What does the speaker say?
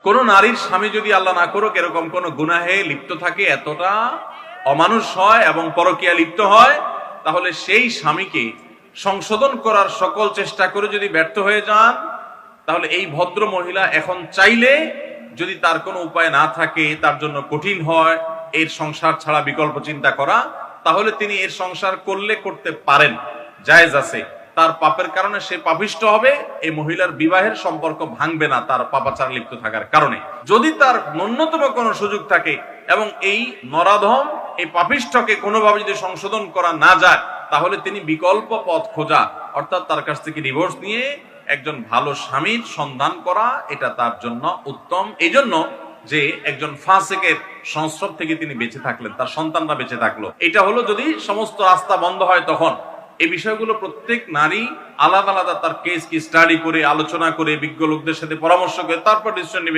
কোন নারীর স্বামী যদি আল্লাহ না করুক এরকম কোন গুনাহে লিপ্ত থাকে, এতটা অমানুষ হয় এবং পরকীয়া লিপ্ত হয়, তাহলে সেই স্বামীকে সংশোধন করার সকল চেষ্টা করে যদি ব্যর্থ হয়ে যান, তাহলে এই ভদ্র মহিলা এখন চাইলে, যদি তার কোনো উপায় না থাকে, তার জন্য কঠিন হয় এর সংসার ছাড়া বিকল্প চিন্তা করা, তাহলে তিনি এর সংসার করলে করতে পারেন, জায়েজ আছে। তার পাপের কারণে সে পাপিষ্ট হবে, এই মহিলার বিবাহের সম্পর্ক ভাঙবে না তার পাপাচার লিপ্ত থাকার কারণে। যদি তার ন্যূনতম কোনো সুযোগ থাকে এবং এই নরাধম এই পাপিষ্ঠকে কোনোভাবে যদি সংশোধন করা না যায়, তাহলে তিনি বিকল্প পথ খোঁজা, অর্থাৎ তার কাছ থেকে ডিভোর্স নিয়ে একজন ভালো স্বামীর সন্ধান করা, এটা তার জন্য উত্তম। এই জন্য যে একজন ফাসিকের সংস্রব থেকে তিনি বেঁচে থাকলেন, তার সন্তানরা বেঁচে থাকলো। এটা হলো যদি সমস্ত রাস্তা বন্ধ হয়, তখন এই বিষয়গুলো প্রত্যেক নারী আলাদা আলাদা তার কেস কি স্টাডি করে, আলোচনা করে, বিজ্ঞ লোকদের সাথে পরামর্শ করে তারপর ডিসিশন নেবেন।